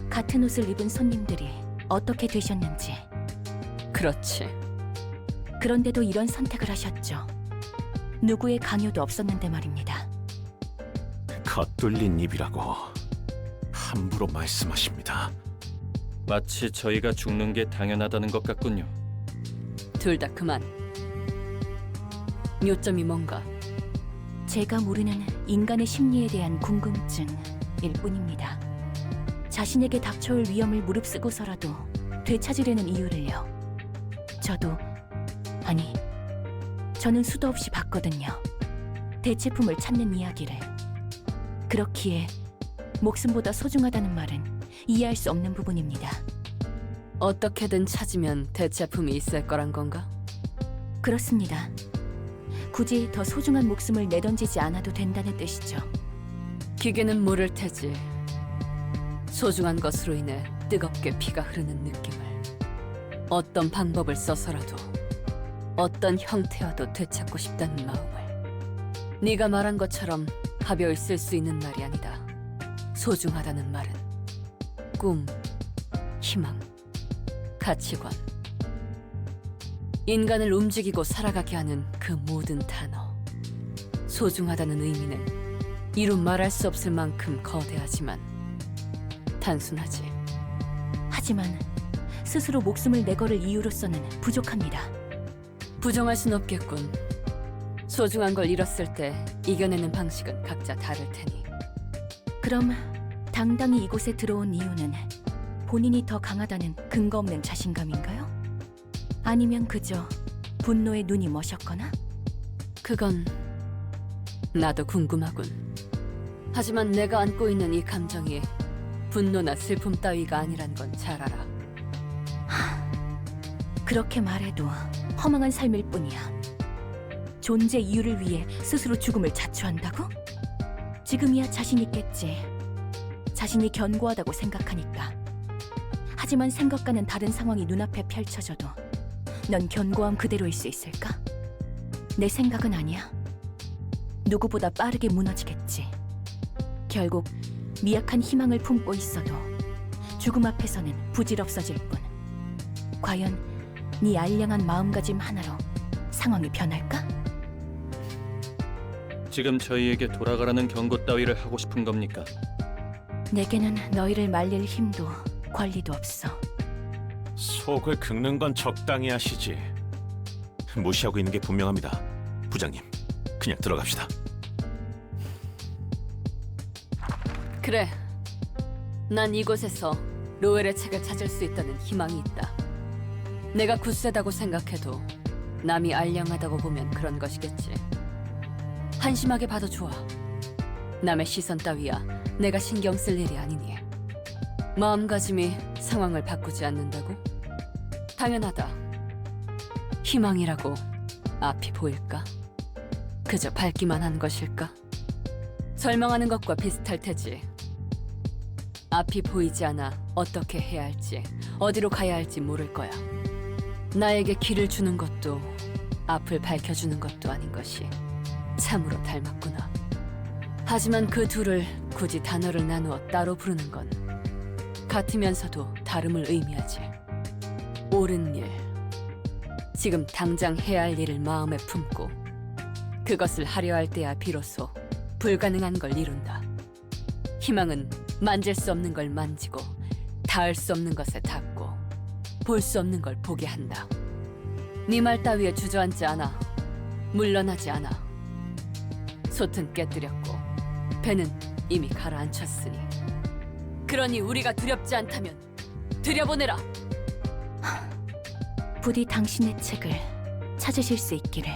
같은 옷을 입은 손님들이 어떻게 되셨는지. 그렇지. 그런데도 이런 선택을 하셨죠. 누구의 강요도 없었는데 말입니다. 겉뚫린 입이라고 함부로 말씀하십니다. 마치 저희가 죽는 게 당연하다는 것 같군요. 둘 다 그만. 요점이 뭔가? 제가 모르는 인간의 심리에 대한 궁금증일 뿐입니다. 자신에게 닥쳐올 위험을 무릅쓰고서라도 되찾으려는 이유를요. 저는 수도 없이 봤거든요. 대체품을 찾는 이야기를. 그렇기에 목숨보다 소중하다는 말은 이해할 수 없는 부분입니다. 어떻게든 찾으면 대체품이 있을 거란 건가? 그렇습니다. 굳이 더 소중한 목숨을 내던지지 않아도 된다는 뜻이죠. 기계는 모를 테지. 소중한 것으로 인해 뜨겁게 피가 흐르는 느낌을 어떤 방법을 써서라도 어떤 형태여도 되찾고 싶다는 마음을. 네가 말한 것처럼 가벼이 쓸 수 있는 말이 아니다. 소중하다는 말은 꿈, 희망, 가치관, 인간을 움직이고 살아가게 하는 그 모든 단어. 소중하다는 의미는 이루 말할 수 없을 만큼 거대하지만 단순하지. 하지만 스스로 목숨을 내걸을 이유로서는 부족합니다. 부정할 순 없겠군. 소중한 걸 잃었을 때 이겨내는 방식은 각자 다를 테니. 그럼 당당히 이곳에 들어온 이유는 본인이 더 강하다는 근거 없는 자신감인가요? 아니면 그저 분노에 눈이 머셨거나? 그건 나도 궁금하군. 하지만 내가 안고 있는 이 감정이 분노나 슬픔 따위가 아니란 건 잘 알아. 그렇게 말해도 허망한 삶일 뿐이야. 존재 이유를 위해 스스로 죽음을 자초한다고? 지금이야 자신 있겠지. 자신이 견고하다고 생각하니까. 하지만 생각과는 다른 상황이 눈앞에 펼쳐져도 넌 견고함 그대로일 수 있을까? 내 생각은 아니야. 누구보다 빠르게 무너지겠지. 결국 미약한 희망을 품고 있어도 죽음 앞에서는 부질없어질 뿐. 과연 네 알량한 마음가짐 하나로 상황이 변할까? 지금 저희에게 돌아가라는 경고 따위를 하고 싶은 겁니까? 내게는 너희를 말릴 힘도 권리도 없어. 속을 긁는 건 적당히 하시지. 무시하고 있는 게 분명합니다. 부장님, 그냥 들어갑시다. 그래. 난 이곳에서 로엘의 책을 찾을 수 있다는 희망이 있다. 내가 굳세다고 생각해도 남이 알량하다고 보면 그런 것이겠지. 한심하게 봐도 좋아. 남의 시선 따위야 내가 신경 쓸 일이 아니니. 마음가짐이 상황을 바꾸지 않는다고? 당연하다. 희망이라고 앞이 보일까? 그저 밝기만 한 것일까? 설명하는 것과 비슷할 테지. 앞이 보이지 않아 어떻게 해야 할지, 어디로 가야 할지 모를 거야. 나에게 길을 주는 것도 앞을 밝혀주는 것도 아닌 것이 참으로 닮았구나. 하지만 그 둘을 굳이 단어를 나누어 따로 부르는 건 같으면서도 다름을 의미하지. 옳은 일, 지금 당장 해야 할 일을 마음에 품고 그것을 하려 할 때야 비로소 불가능한 걸 이룬다. 희망은 만질 수 없는 걸 만지고 닿을 수 없는 것에 닿고 볼 수 없는 걸 보게 한다. 네 말 따위에 주저앉지 않아. 물러나지 않아. 솥은 깨뜨렸고 배는 이미 가라앉혔으니. 그러니 우리가 두렵지 않다면 들여보내라. 부디 당신의 책을 찾으실 수 있기를.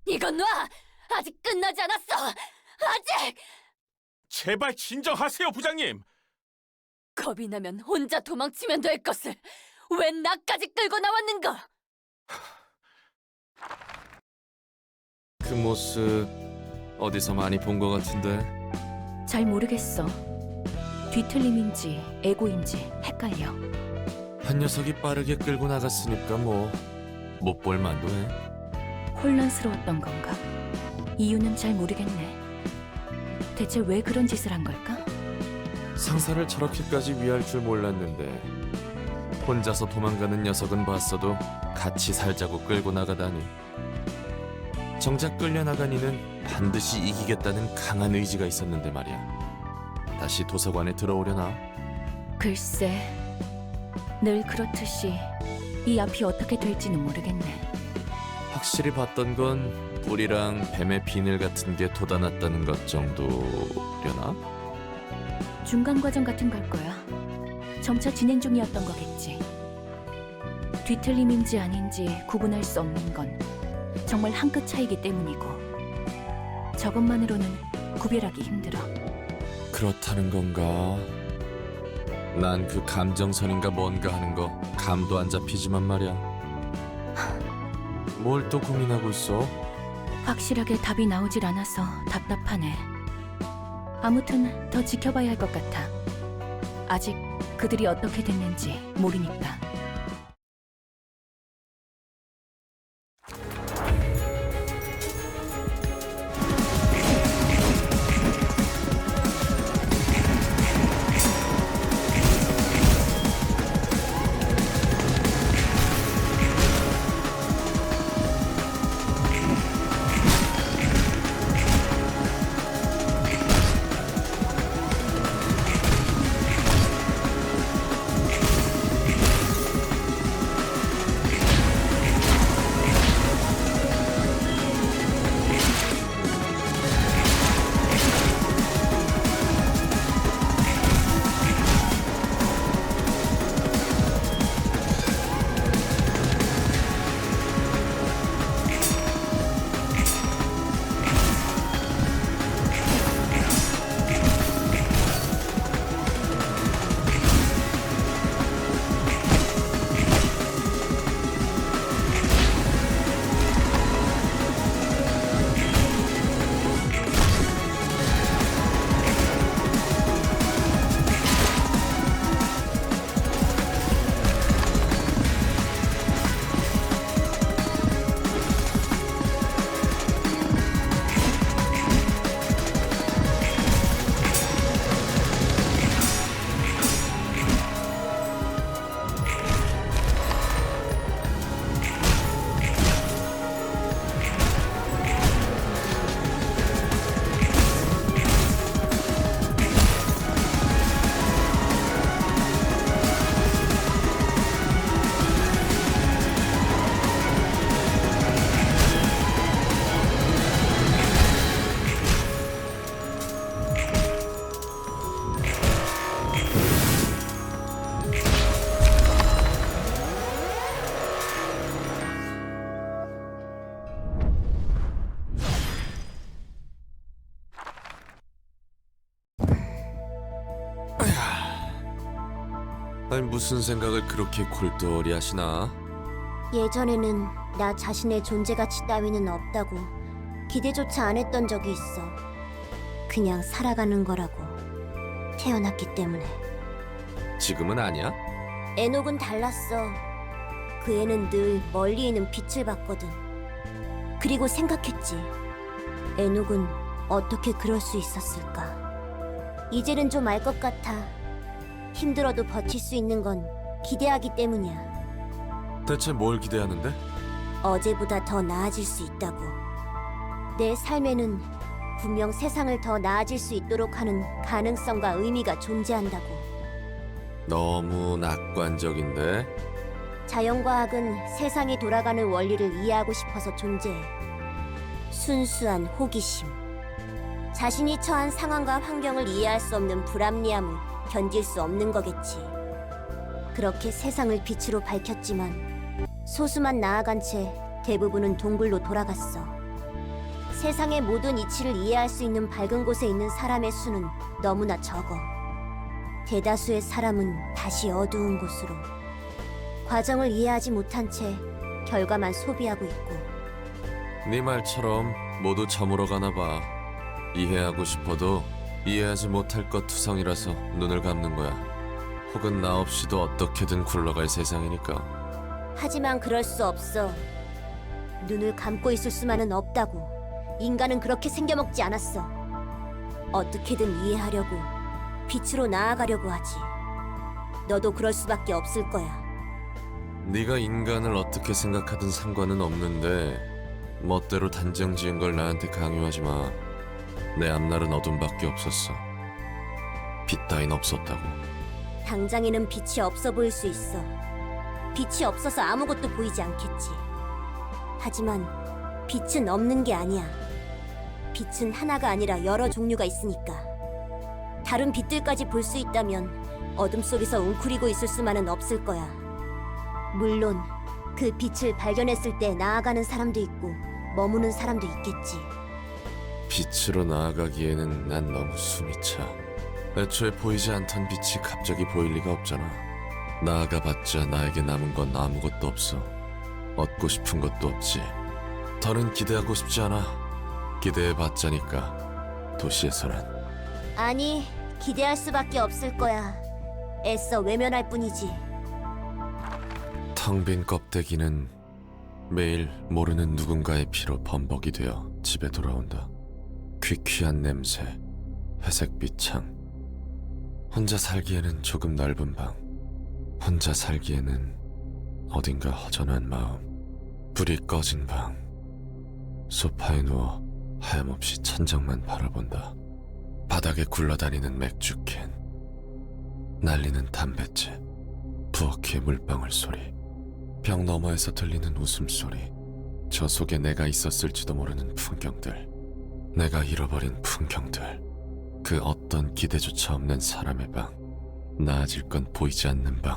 이건 놔! 아직 끝나지 않았어! 아직! 제발 진정하세요, 부장님. 겁이 나면 혼자 도망치면 될 것을 왜 나까지 끌고 나왔는가? 그 모습 어디서 많이 본 것 같은데. 잘 모르겠어. 뒤틀림인지 애고인지 헷갈려. 한 녀석이 빠르게 끌고 나갔으니까 뭐 못 볼 만도 해. 혼란스러웠던 건가? 이유는 잘 모르겠네. 대체 왜 그런 짓을 한 걸까? 상사를 저렇게까지 위할 줄 몰랐는데 혼자서 도망가는 녀석은 봤어도 같이 살자고 끌고 나가다니. 정작 끌려나간 이는 반드시 이기겠다는 강한 의지가 있었는데 말이야. 다시 도서관에 들어오려나? 글쎄, 늘 그렇듯이 이 앞이 어떻게 될지는 모르겠네. 확실히 봤던 건 뿔이랑 뱀의 비늘 같은 게 돋아났다는 것 정도려나? 중간 과정 같은 걸 거야. 점차 진행 중이었던 거겠지. 뒤틀림인지 아닌지 구분할 수 없는 건 정말 한 끗 차이기 때문이고 저것만으로는 구별하기 힘들어. 그렇다는 건가? 난 그 감정선인가 뭔가 하는 거 감도 안 잡히지만 말이야. 뭘 또 고민하고 있어? 확실하게 답이 나오질 않아서 답답하네. 아무튼 더 지켜봐야 할 것 같아. 아직 그들이 어떻게 됐는지 모르니까. 아니 무슨 생각을 그렇게 골똘히 하시나? 예전에는 나 자신의 존재가치 따위는 없다고 기대조차 안 했던 적이 있어. 그냥 살아가는 거라고. 태어났기 때문에. 지금은 아니야? 에녹은 달랐어. 그 애는 늘 멀리 있는 빛을 봤거든. 그리고 생각했지. 에녹은 어떻게 그럴 수 있었을까. 이제는 좀 알 것 같아. 힘들어도 버틸 수 있는 건 기대하기 때문이야. 대체 뭘 기대하는데? 어제보다 더 나아질 수 있다고. 내 삶에는 분명 세상을 더 나아질 수 있도록 하는 가능성과 의미가 존재한다고. 너무 낙관적인데? 자연과학은 세상이 돌아가는 원리를 이해하고 싶어서 존재해. 순수한 호기심. 자신이 처한 상황과 환경을 이해할 수 없는 불합리함을 견딜 수 없는 거겠지. 그렇게 세상을 빛으로 밝혔지만 소수만 나아간 채 대부분은 동굴로 돌아갔어. 세상의 모든 이치를 이해할 수 있는 밝은 곳에 있는 사람의 수는 너무나 적어. 대다수의 사람은 다시 어두운 곳으로. 과정을 이해하지 못한 채 결과만 소비하고 있고. 네 말처럼 모두 저물어 가나 봐. 이해하고 싶어도 이해하지 못할 것 투성이라서 눈을 감는 거야. 혹은 나 없이도 어떻게든 굴러갈 세상이니까. 하지만 그럴 수 없어. 눈을 감고 있을 수만은 없다고. 인간은 그렇게 생겨먹지 않았어. 어떻게든 이해하려고, 빛으로 나아가려고 하지. 너도 그럴 수밖에 없을 거야. 네가 인간을 어떻게 생각하든 상관은 없는데 멋대로 단정 지은 걸 나한테 강요하지 마. 내 앞날은 어둠밖에 없었어. 빛 따윈 없었다고. 당장에는 빛이 없어 보일 수 있어. 빛이 없어서 아무것도 보이지 않겠지. 하지만 빛은 없는 게 아니야. 빛은 하나가 아니라 여러 종류가 있으니까. 다른 빛들까지 볼 수 있다면 어둠 속에서 웅크리고 있을 수만은 없을 거야. 물론 그 빛을 발견했을 때 나아가는 사람도 있고 머무는 사람도 있겠지. 빛으로 나아가기에는 난 너무 숨이 차. 애초에 보이지 않던 빛이 갑자기 보일 리가 없잖아. 나아가봤자 나에게 남은 건 아무것도 없어. 얻고 싶은 것도 없지. 더는 기대하고 싶지 않아. 기대해봤자니까. 도시에서는. 아니, 기대할 수밖에 없을 거야. 애써 외면할 뿐이지. 텅 빈 껍데기는 매일 모르는 누군가의 피로 범벅이 되어 집에 돌아온다. 퀴퀴한 냄새, 회색빛 창. 혼자 살기에는 조금 넓은 방. 혼자 살기에는 어딘가 허전한 마음. 불이 꺼진 방. 소파에 누워 하염없이 천장만 바라본다. 바닥에 굴러다니는 맥주캔. 날리는 담뱃재. 부엌의 물방울 소리. 벽 너머에서 들리는 웃음소리. 저 속에 내가 있었을지도 모르는 풍경들. 내가 잃어버린 풍경들. 그 어떤 기대조차 없는 사람의 방. 나아질 건 보이지 않는 방.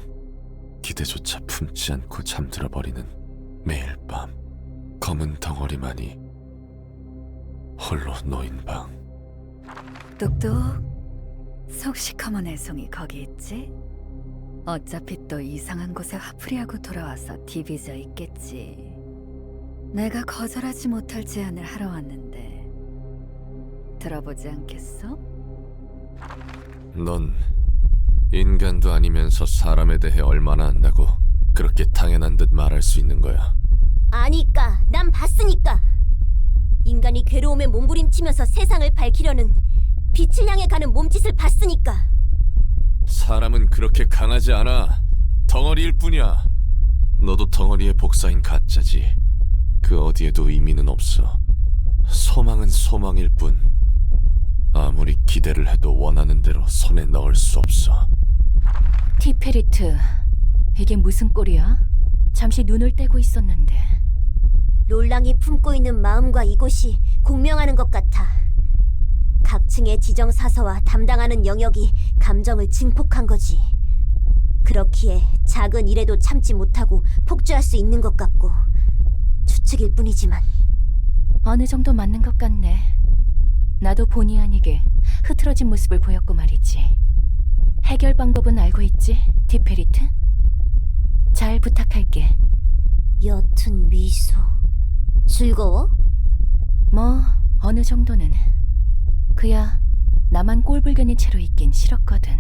기대조차 품지 않고 잠들어버리는 매일 밤. 검은 덩어리만이 홀로 놓인 방. 똑똑. 속 시커먼 애송이 거기 있지? 어차피 또 이상한 곳에 화풀이하고 돌아와서 디비져 있겠지. 내가 거절하지 못할 제안을 하러 왔는데 들어보지 않겠어? 넌 인간도 아니면서 사람에 대해 얼마나 안다고 그렇게 당연한 듯 말할 수 있는 거야. 아니까, 난 봤으니까. 인간이 괴로움에 몸부림치면서 세상을 밝히려는 빛을 향해 가는 몸짓을 봤으니까. 사람은 그렇게 강하지 않아. 덩어리일 뿐이야. 너도 덩어리의 복사인 가짜지. 그 어디에도 의미는 없어. 소망은 소망일 뿐. 아무리 기대를 해도 원하는 대로 손에 넣을 수 없어. 티페리트, 이게 무슨 꼴이야? 잠시 눈을 떼고 있었는데. 롤랑이 품고 있는 마음과 이곳이 공명하는 것 같아. 각층의 지정사서와 담당하는 영역이 감정을 증폭한 거지. 그렇기에 작은 일에도 참지 못하고 폭주할 수 있는 것 같고. 추측일 뿐이지만. 어느 정도 맞는 것 같네. 나도 본의 아니게 흐트러진 모습을 보였고 말이지. 해결 방법은 알고 있지, 티페리트? 잘 부탁할게. 옅은 미소. 즐거워? 뭐 어느 정도는. 그야 나만 꼴불견인 채로 있긴 싫었거든.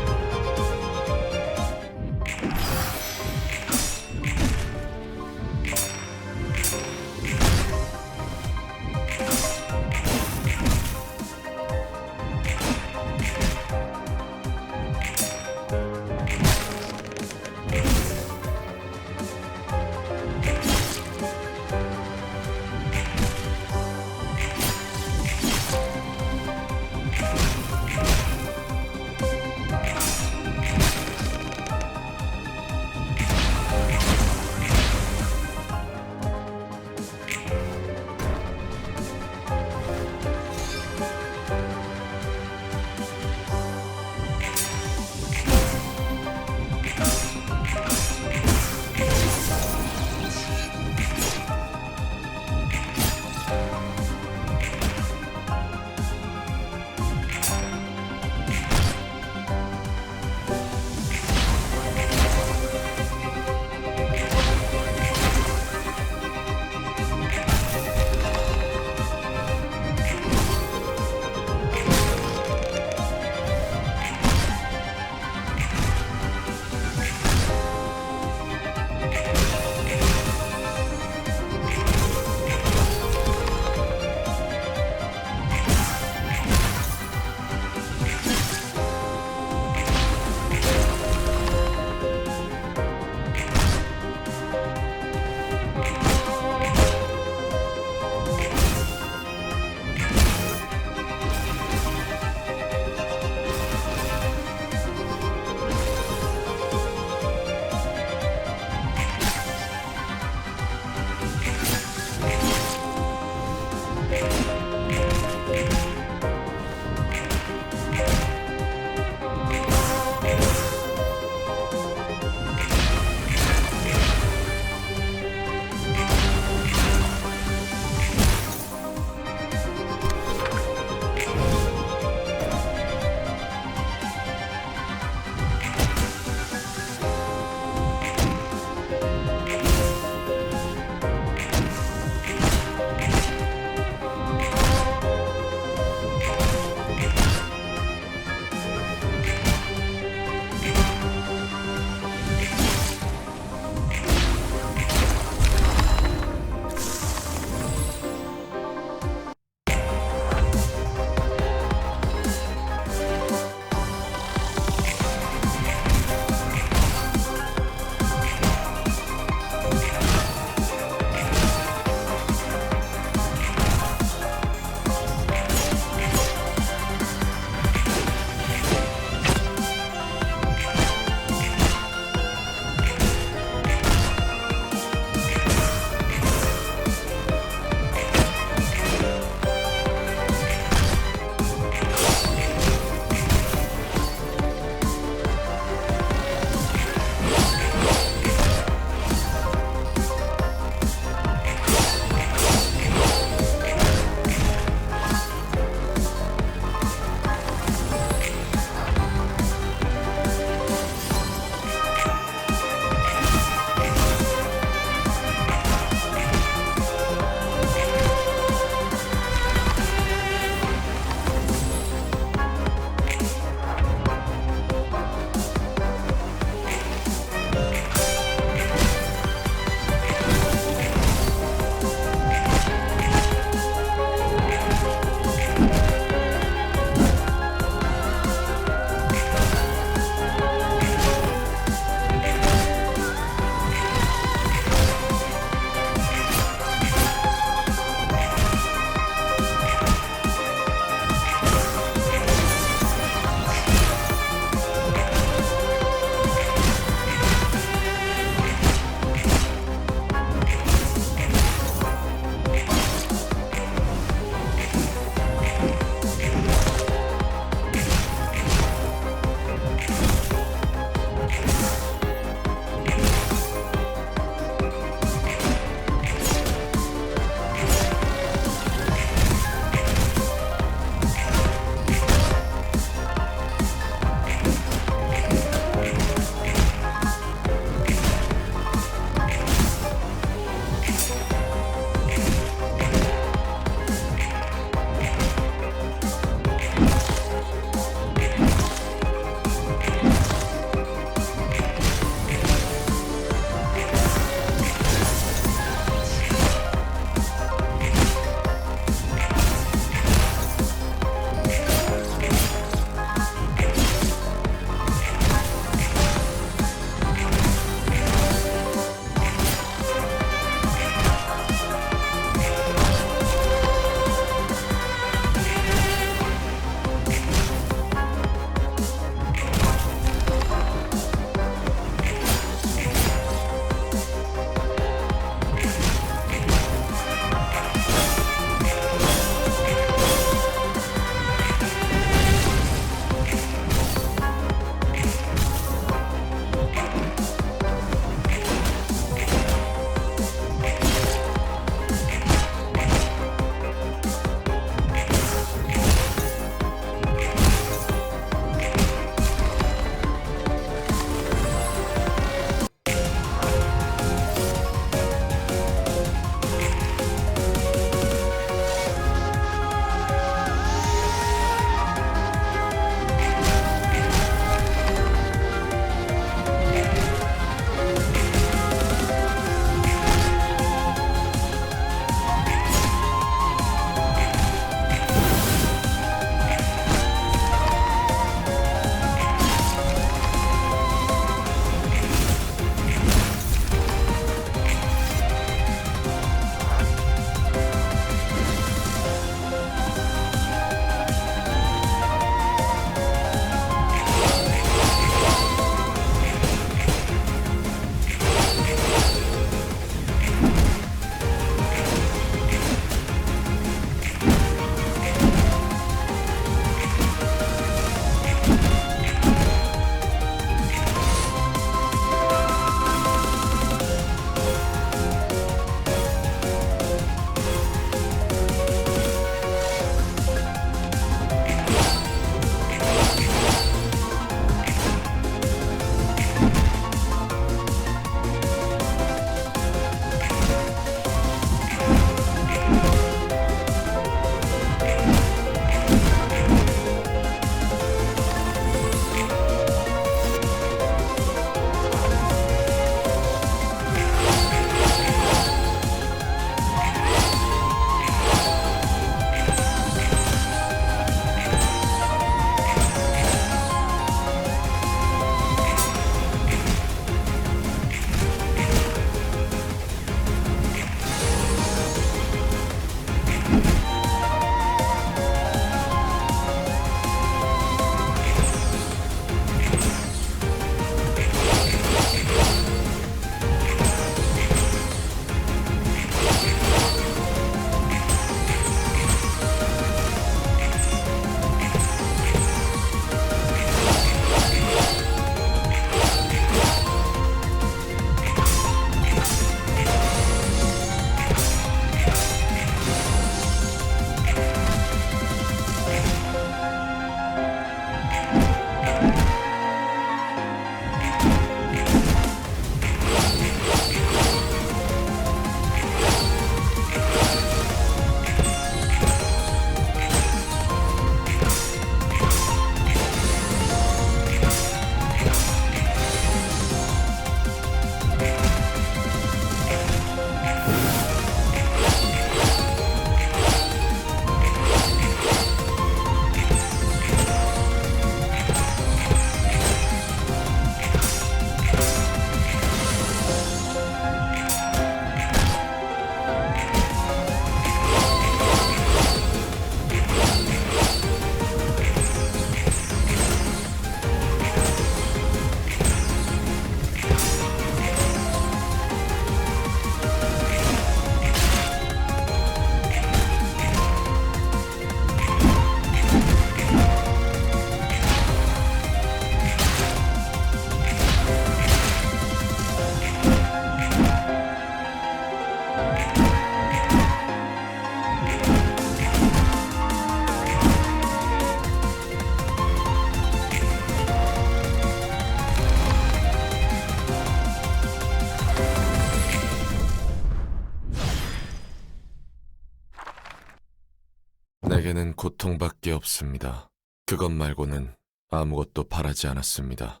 내게는 고통밖에 없습니다. 그것 말고는 아무것도 바라지 않았습니다.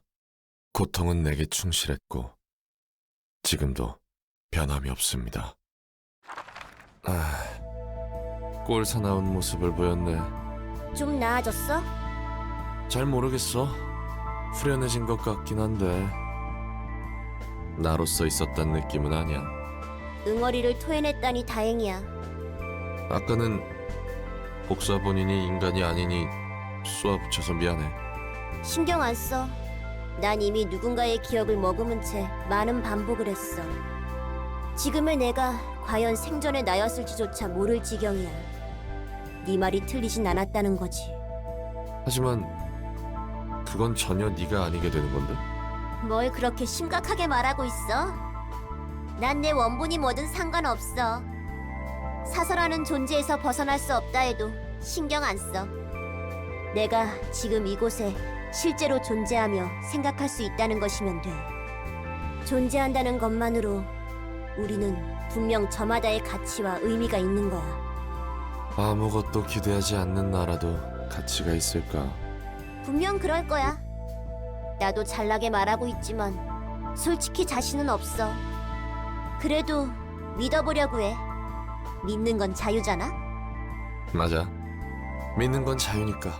고통은 내게 충실했고 지금도 변함이 없습니다. 꼴 사나운 모습을 보였네. 좀 나아졌어? 잘 모르겠어. 후련해진 것 같긴 한데 나로서 있었단 느낌은 아니야. 응어리를 토해냈다니 다행이야. 아까는 복사 본인이 인간이 아니니 쏘아붙여서 미안해. 신경 안 써. 난 이미 누군가의 기억을 머금은 채 많은 반복을 했어. 지금의 내가 과연 생전의 나였을지조차 모를 지경이야. 네 말이 틀리진 않았다는 거지. 하지만 그건 전혀 네가 아니게 되는 건데? 뭘 그렇게 심각하게 말하고 있어? 난 내 원본이 뭐든 상관없어. 사설하는 존재에서 벗어날 수 없다 해도 신경 안 써. 내가 지금 이곳에 실제로 존재하며 생각할 수 있다는 것이면 돼. 존재한다는 것만으로 우리는 분명 저마다의 가치와 의미가 있는 거야. 아무것도 기대하지 않는 나라도 가치가 있을까? 분명 그럴 거야. 나도 잘나게 말하고 있지만 솔직히 자신은 없어. 그래도 믿어보려고 해. 믿는 건 자유잖아? 맞아. 믿는 건 자유니까.